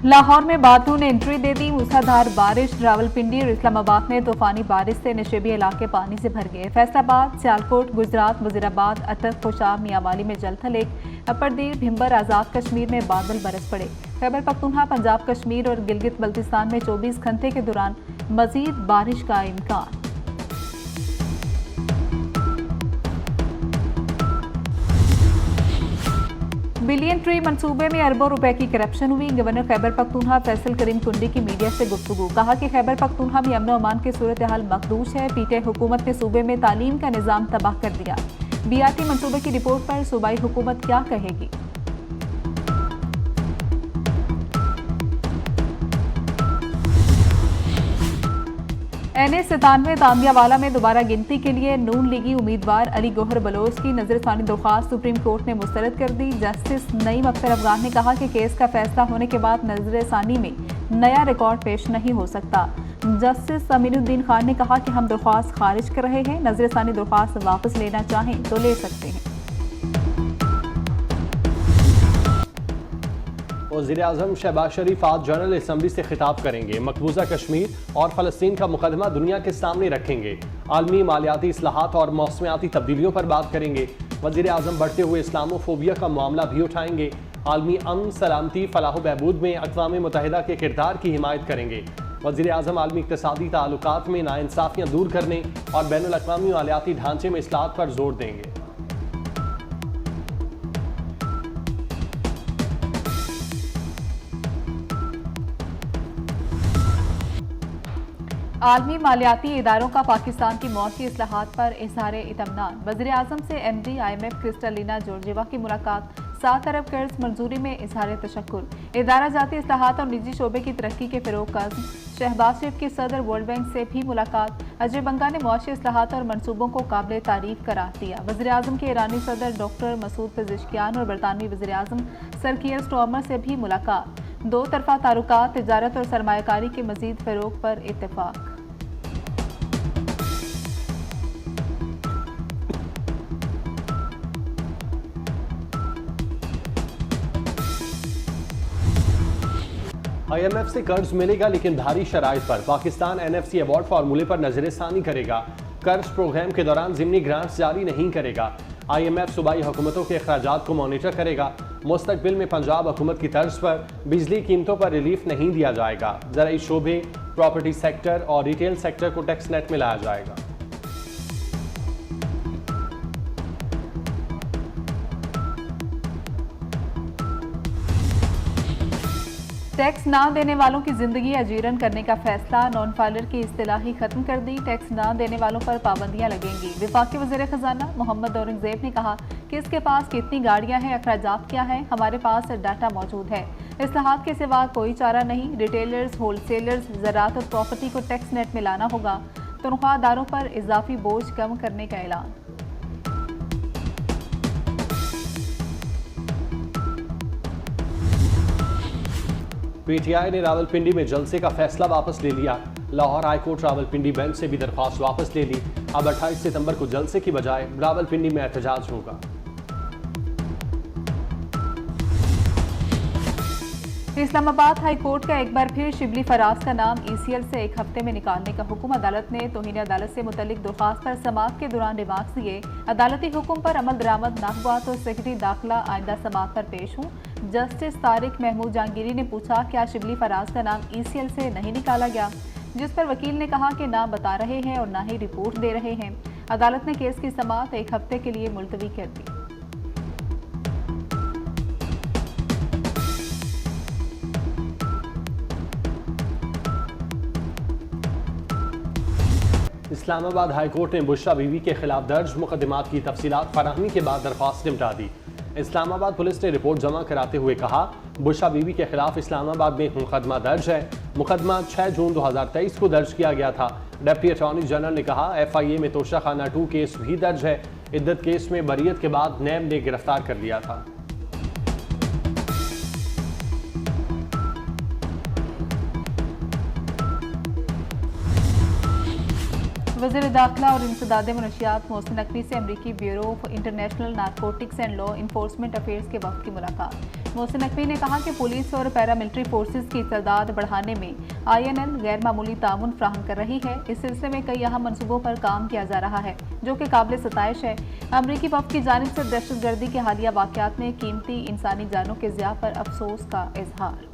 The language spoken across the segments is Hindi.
लाहौर में बादलों ने एंट्री दे दी। मूसलाधार बारिश। रावलपिंडी और इस्लामाबाद में तूफानी बारिश से नशेबी इलाके पानी से भर गए। फैसलाबाद, सियालकोट, गुजरात, वजीराबाद, अटक, खुशाब, मियांवाली में जल थल एक। अपरदीर, भिंबर, आजाद कश्मीर में बादल बरस पड़े। खैबर पख्तूनख्वा, पंजाब कश्मीर और गिलगित बल्तिस्तान में 24 घंटे के दौरान मजीद बारिश का इम्कान। बिलियन ट्री मंसूबे में अरबों रुपए की करप्शन हुई। गवर्नर खैबर पख्तूनख्वा फैसल करीम कुंडी की मीडिया से गुफ्तगू। कहा कि खैबर पख्तूनख्वा में अमन अमान की सूरत हाल मखदूश है। पीटीआई हुकूमत ने सूबे में तालीम का निज़ाम तबाह कर दिया। बीआरटी मंसूबे की रिपोर्ट पर सूबाई हुकूमत क्या कहेगी। NA97 तामियावाला में दोबारा गिनती के लिए नून लीगी उम्मीदवार अली गौहर बलोच की नजरसानी दरख्वास्त सुप्रीम कोर्ट ने मुस्तरद कर दी। जस्टिस नईम अख्तर अफगान ने कहा कि केस का फैसला होने के बाद नजरसानी में नया रिकॉर्ड पेश नहीं हो सकता। जस्टिस अमीनुद्दीन खान ने कहा कि हम दरख्वास्त खारिज कर रहे हैं। नजरसानी दरख्वास्त वापस लेना चाहें तो ले सकते हैं। वज़ीर-ए-आज़म शहबाज शरीफ आज जनरल असम्बली से खिताब करेंगे। मकबूजा कश्मीर और फ़लस्तीन का मुकदमा दुनिया के सामने रखेंगे। आलमी मालियाती इस्लाहात और मौसमियाती तब्दीलियों पर बात करेंगे। वज़ीर-ए-आज़म बढ़ते हुए इस्लामोफोबिया का मामला भी उठाएंगे। आलमी अमन, सलामती, फलाह बहबूद में अक़वाम मुत्तहिदा के किरदार की हिमायत करेंगे। वज़ीर-ए-आज़म आलमी इक़्तिसादी ताल्लुकात में नाइंसाफ़ियाँ दूर करने और बैनुल-अक़वामी मालियाती ढांचे में इस्लाहात पर जोर देंगे। आलमी मालियाती इदारों का पाकिस्तान की मौसी इस्लाहात पर इज़हार इत्मीनान। वज़ीर-ए-आज़म से MD IMF क्रिस्टलिना जॉर्जिवा की मुलाकात। 7 अरब कर्ज मंजूरी में इज़हार तशक्कुर। इदारा जाती इस्लाहात और निजी शोबे की तरक्की के फ़रोग़ का अज़्म। शहबाज शरीफ की सदर वर्ल्ड बैंक से भी मुलाकात। अजय बंगा ने मौसी इस्लाहात और मनसूबों को काबिल तारीफ करार दिया। वज़ीर-ए-आज़म के ईरानी सदर डॉक्टर मसूद पेज़ेश्कियान और बरतानवी वज़ीर-ए-आज़म सर कीयर स्टार्मर से भी मुलाकात। दो तरफ़ा ताल्लुकात, तिजारत और सरमायाकारी के मज़ीद फ़रोग़ पर इत्तेफ़ाक। IMF से कर्ज मिलेगा लेकिन भारी शराइत पर। पाकिस्तान NFC अवार्ड फार्मूले पर नजरसानी करेगा। कर्ज प्रोग्राम के दौरान ज़िमनी ग्रांट्स जारी नहीं करेगा। IMF सूबाई हुकूमतों के अखराजात को मॉनिटर करेगा। मुस्तकबिल में पंजाब हुकूमत की तर्ज पर बिजली कीमतों पर रिलीफ नहीं दिया जाएगा। ज़राई शोबे, प्रॉपर्टी सेक्टर और रिटेल सेक्टर को टैक्स नेट में लाया जाएगा। टैक्स ना देने वालों की जिंदगी अजीरन करने का फैसला। नॉन फाइलर की इस्तिलाही खत्म कर दी। टैक्स ना देने वालों पर पाबंदियां लगेंगी। वफाकी वज़ीर खजाना मोहम्मद औरंगजेब ने कहा कि इसके पास कितनी गाड़ियां हैं, अखराजात क्या है, हमारे पास डाटा मौजूद है। इस्लाहात के सिवा कोई चारा नहीं। रिटेलर्स, होलसेलर्स, ज़राअत और प्रॉपर्टी को टैक्स नेट में लाना होगा। तनख्वाहदारों पर इजाफी बोझ कम करने का ऐलान। PTI ने रावलपिंडी में जलसे का फैसला वापस ले लिया। लाहौर हाईकोर्ट रावलपिंडी बेंच से भी दरख्वास्त वापस ले ली। अब 28 सितंबर को जलसे की बजाय रावलपिंडी में एहतजाज होगा। इस्लामाबाद हाई कोर्ट का एक बार फिर शिबली फराज का नाम ECL से 1 हफ्ते में निकालने का हुक्म। अदालत ने तौहीन अदालत से मुतल्लिक दरख्वास्त पर समाअत के दौरान रिमार्क्स दिए। अदालती हुक्म पर अमल दरामद न हुआ तो सेक्रेटरी दाखिला आइंदा समाअत पर पेश हूँ। जस्टिस तारिक महमूद जहांगीरी ने पूछा क्या शिबली फराज का नाम ECL से नहीं निकाला गया, जिस पर वकील ने कहा कि ना बता रहे हैं और ना ही रिपोर्ट दे रहे हैं। अदालत ने केस की समाअत 1 हफ्ते के लिए मुलतवी कर दी। इस्लामाबाद हाईकोर्ट ने बुशरा बीवी के खिलाफ दर्ज मुकदमात की तफसीलात फराहमी के बाद दरख्वास्त निपटा दी। इस्लामाबाद पुलिस ने रिपोर्ट जमा कराते हुए कहा बुशरा बीवी के खिलाफ इस्लामाबाद में मुकदमा दर्ज है। मुकदमा 6 जून 2023 को दर्ज किया गया था। डिप्टी अटॉर्नी जनरल ने कहा FIA में तोशा खाना 2 केस भी दर्ज है। इद्दत केस में बरियत के बाद नैब ने गिरफ्तार कर लिया था। वज़ीर दाखिला और इंसदाद मनशियात मोहसिन नकवी से अमरीकी bureau of international narcotics and law enforcement affairs के वक्त की मुलाकात। मोहसिन नकवी ने कहा कि पुलिस और पैरामिलिट्री फोर्सेज की तादाद बढ़ाने में INL गैर मामूली ताउन फ्राहम कर रही है। इस सिलसिले में कई अहम मनसूबों पर काम किया जा रहा है जो कि काबिल सताइश है। अमरीकी वफ़द की जानिब से दहशतगर्दी के हालिया वाक़यात में कीमती इंसानी जानों के ज़िया पर अफसोस का इजहार।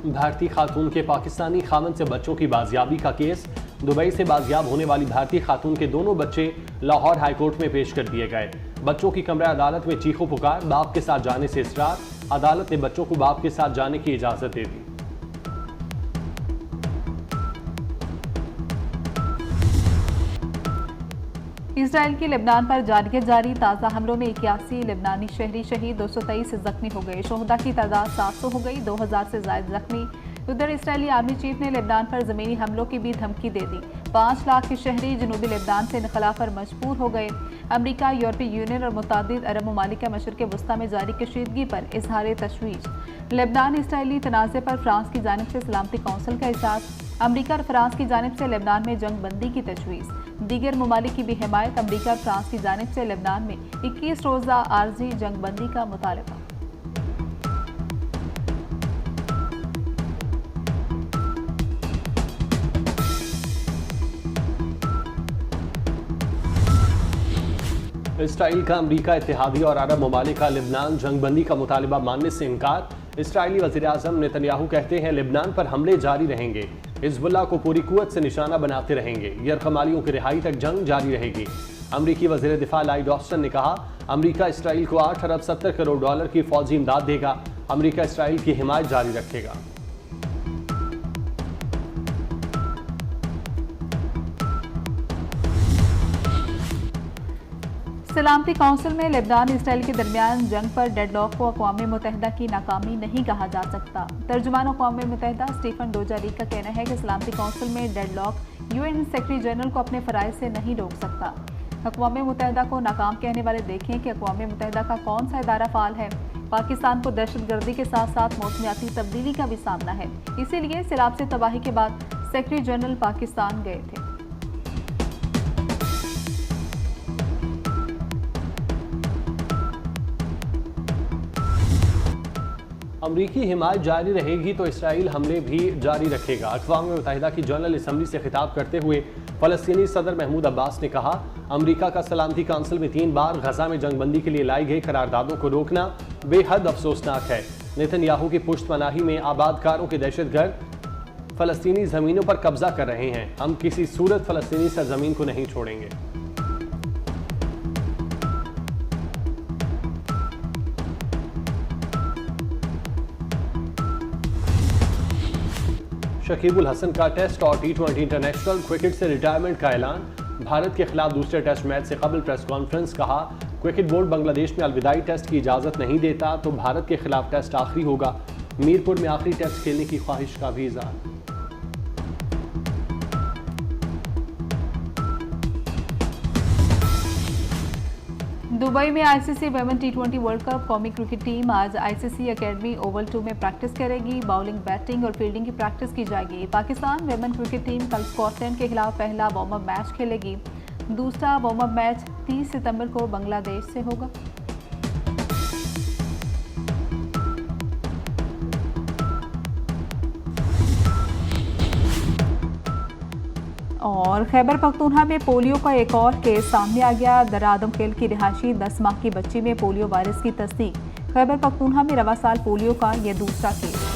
भारतीय खातून के पाकिस्तानी खामन से बच्चों की बाजियाबी का केस। दुबई से बाजियाब होने वाली भारतीय खातून के दोनों बच्चे लाहौर हाईकोर्ट में पेश कर दिए गए। बच्चों की कमरा अदालत में चीखों पुकार, बाप के साथ जाने से इसरार। अदालत ने बच्चों को बाप के साथ जाने की इजाजत दे दी। इसराइल की लेबनान पर जारयत जारी। ताज़ा हमलों में 81 लेबनानी शहरी शहीद, 223 जख्मी हो गए। शोहदा की तादाद 700 हो गई, 2000 से ज्यादा जख्मी। उधर इसराइली आर्मी चीफ ने लेबनान पर ज़मीनी हमलों की भी धमकी दे दी। 5 लाख के शहरी जनूबी लेबनान से इनखला पर मजबूर हो गए। अमरीका, यूरोपीय यूनियन और मुतादिद अरब ममालिक का मशरिक़ वस्ती में जारी कशीदगी पर इजहार तशवीश। लेबनान इसराइली तनाज़े पर फ्रांस की जानिब से सलामती कौंसिल का एहसास। अमरीका और फ्रांस की जानिब से लेबनान में जंग बंदी की तजवीज़। दीगर ममालिक की भी हिमायत। अमरीका और फ्रांस की जानिब से लेबनान में 21 रोज़ा आर्जी जंग बंदी का मुतालबा। इसराइल का अमरीका, इत्तेहादी और अरब ममालिक का लेबनान जंग बंदी का मुतालबा मानने से इनकार। इसराइली वज़ीर आज़म नेतन्याहू कहते हैं लेबनान पर हमले जारी रहेंगे, हिज़्बुल्लाह को पूरी कुव्वत से निशाना बनाते रहेंगे, यरग़मालियों की रिहाई तक जंग जारी रहेगी। अमरीकी वज़ीर दिफा लॉयड ऑस्टिन ने कहा अमरीका इसराइल को 8 अरब 70 करोड़ डॉलर की फौजी इमदाद देगा। अमरीका इसराइल की हिमायत जारी रखेगा। सलामती कौंसिल में लेबनान इसराइल के दरमियान जंग पर डेडलॉक को अक़वाम मुत्तहिदा की नाकामी नहीं कहा जा सकता। तर्जुमान अक़वाम मुत्तहिदा स्टीफन डुजारिक का कहना है कि सलामती कौंसिल में डेडलॉक UN सेक्रेटरी जनरल को अपने फ़राइज़ से नहीं रोक सकता। अक़वाम मुत्तहिदा को नाकाम कहने वाले देखें कि अक़वाम मुत्तहिदा का कौन सा इदारा फ़ाल है। पाकिस्तान को दहशतगर्दी के साथ साथ मौसमियाती तब्दीली का भी सामना है, इसीलिए सैलाब से तबाही के बाद सेक्रेटरी जनरल पाकिस्तान गए थे। अमरीकी हिमायत जारी रहेगी तो इसराइल हमले भी जारी रखेगा। अक़वाम मुत्तहिदा की जनरल असम्बली से खिताब करते हुए फ़लस्तीनी सदर महमूद अब्बास ने कहा अमरीका का सलामती काउंसिल में 3 बार गजा में जंगबंदी के लिए लाई गई करारदादों को रोकना बेहद अफसोसनाक है। नेतन्याहू की पुश्तपनाही में आबादकारों के दहशतगर्द फ़लस्तीनी ज़मीनों पर कब्जा कर रहे हैं। हम किसी सूरत फ़लस्तीनी सरज़मीन को नहीं छोड़ेंगे। शकीबुल हसन का टेस्ट और T20 इंटरनेशनल क्रिकेट से रिटायरमेंट का ऐलान। भारत के खिलाफ दूसरे टेस्ट मैच से कबल प्रेस कॉन्फ्रेंस। कहा क्रिकेट बोर्ड बांग्लादेश में अलविदाई टेस्ट की इजाज़त नहीं देता तो भारत के खिलाफ टेस्ट आखिरी होगा। मीरपुर में आखिरी टेस्ट खेलने की ख्वाहिश का भी इज़हार। दुबई में ICC women T20 world cup कौमी क्रिकेट टीम आज ICC अकेडमी ओवल 2 में प्रैक्टिस करेगी। बाउलिंग, बैटिंग और फील्डिंग की प्रैक्टिस की जाएगी। पाकिस्तान वुमेन क्रिकेट टीम कल स्कॉटलैंड के खिलाफ पहला वार्म अप मैच खेलेगी। दूसरा वार्म अप मैच 30 सितंबर को बांग्लादेश से होगा। और खैबर पख्तूनख्वा में पोलियो का एक और केस सामने आ गया। दर आदमखेल की रिहायशी 10 माह की बच्ची में पोलियो वायरस की तस्दीक। खैबर पख्तूनख्वा में रवा साल पोलियो का यह दूसरा केस।